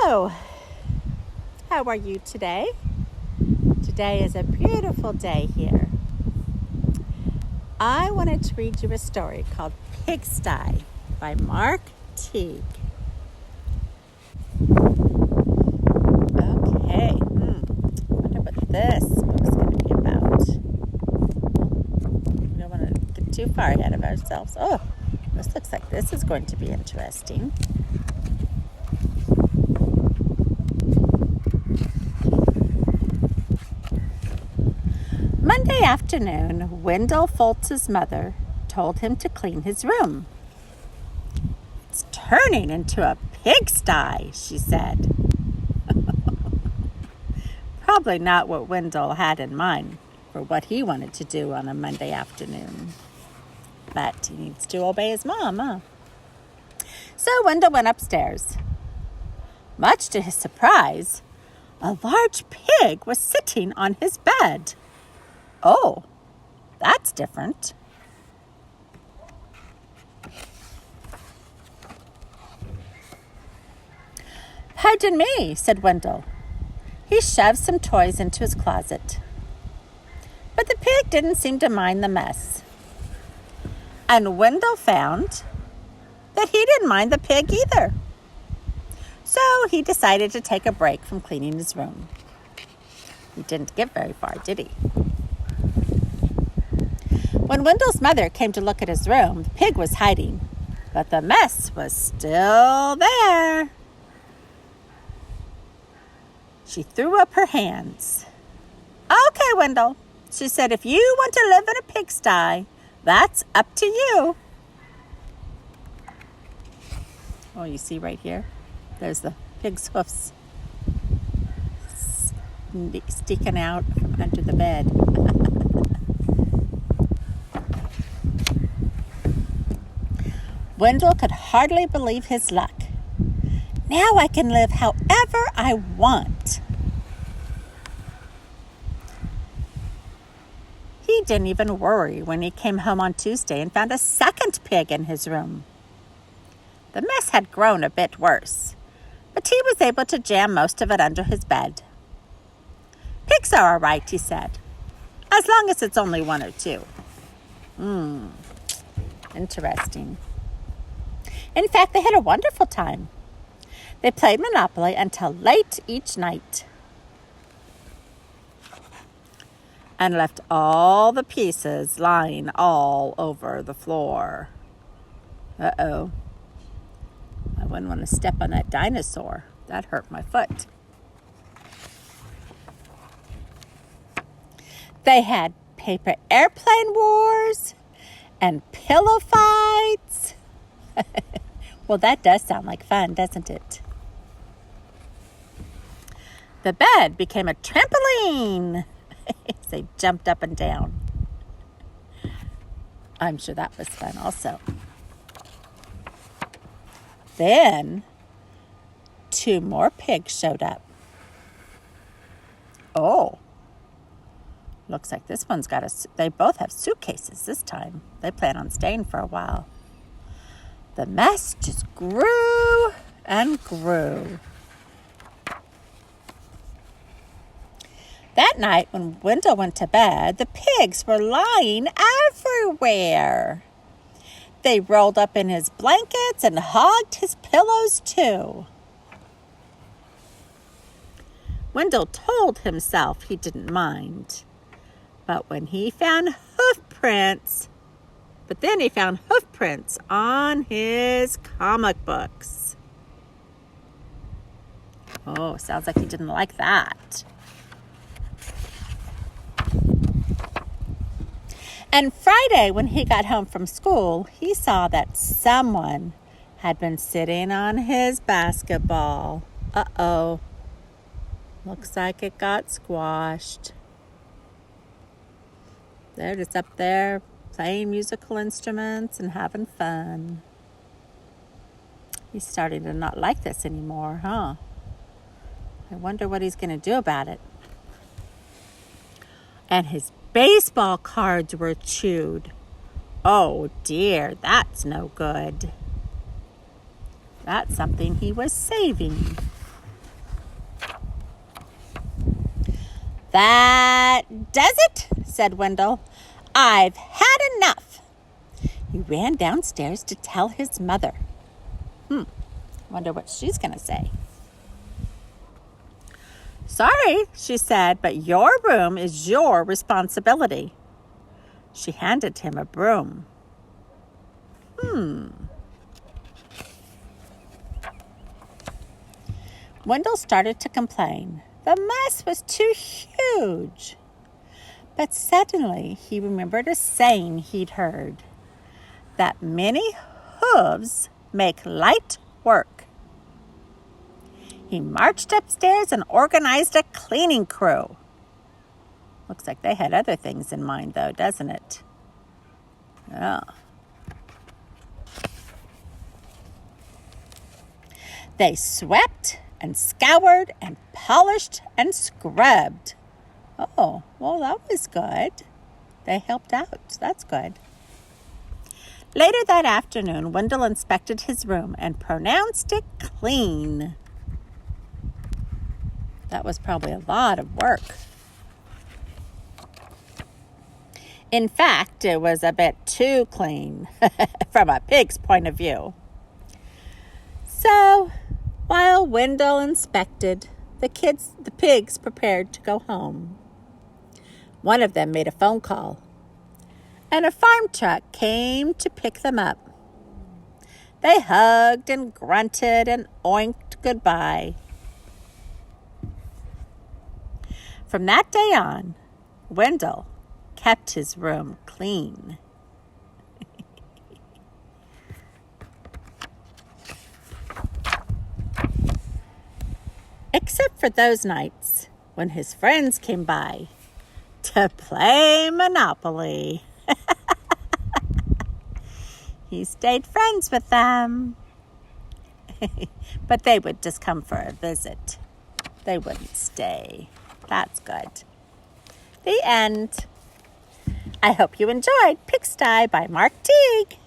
Hello, how are you today? Today is a beautiful day here. I wanted to read you a story called Pigsty by Mark Teague. Okay, wonder what this book's going to be about. We don't want to get too far ahead of ourselves. Oh, this looks like this is going to be interesting. Monday afternoon, Wendell Foltz's mother told him to clean his room. "It's turning into a pigsty," she said. Probably not what Wendell had in mind for what he wanted to do on a Monday afternoon. But he needs to obey his mom, huh? So Wendell went upstairs. Much to his surprise, a large pig was sitting on his bed. Oh, that's different. "Pardon me," said Wendell. He shoved some toys into his closet. But the pig didn't seem to mind the mess. And Wendell found that he didn't mind the pig either. So he decided to take a break from cleaning his room. He didn't get very far, did he? When Wendell's mother came to look at his room, the pig was hiding, but the mess was still there. She threw up her hands. "Okay, Wendell," she said, "if you want to live in a pigsty, that's up to you." Oh, you see right here? There's the pig's hoofs sticking out from under the bed. Wendell could hardly believe his luck. Now I can live however I want. He didn't even worry when he came home on Tuesday and found a second pig in his room. The mess had grown a bit worse, but he was able to jam most of it under his bed. "Pigs are all right," he said, "as long as it's only one or two." Interesting. In fact, they had a wonderful time. They played Monopoly until late each night and left all the pieces lying all over the floor. Uh-oh. I wouldn't want to step on that dinosaur. That hurt my foot. They had paper airplane wars and pillow fights. Well, that does sound like fun, doesn't it? The bed became a trampoline as they jumped up and down. I'm sure that was fun also. Then 2 more pigs showed up. Oh, looks like this one's got they both have suitcases this time. They plan on staying for a while. The mess just grew and grew. That night when Wendell went to bed, the pigs were lying everywhere. They rolled up in his blankets and hogged his pillows too. Wendell told himself he didn't mind. But then he found hoof prints on his comic books. Oh, sounds like he didn't like that. And Friday, when he got home from school, he saw that someone had been sitting on his basketball. Uh-oh. Looks like it got squashed. They're just up there playing musical instruments and having fun. He's starting to not like this anymore, huh? I wonder what he's going to do about it. And his baseball cards were chewed. Oh dear, that's no good. That's something he was saving. "That does it," said Wendell. "I've had enough." He ran downstairs to tell his mother. Wonder what she's going to say. "Sorry," she said, "but your room is your responsibility." She handed him a broom. Wendell started to complain. The mess was too huge. But suddenly he remembered a saying he'd heard, that many hooves make light work. He marched upstairs and organized a cleaning crew. Looks like they had other things in mind, though, doesn't it? Yeah. They swept and scoured and polished and scrubbed. Oh, well, that was good. They helped out. That's good. Later that afternoon, Wendell inspected his room and pronounced it clean. That was probably a lot of work. In fact, it was a bit too clean from a pig's point of view. So, while Wendell inspected, the pigs prepared to go home. One of them made a phone call, and a farm truck came to pick them up. They hugged and grunted and oinked goodbye. From that day on, Wendell kept his room clean. Except for those nights when his friends came by to play Monopoly. He stayed friends with them. But they would just come for a visit. They wouldn't stay. That's good. The end. I hope you enjoyed Pigsty by Mark Teague.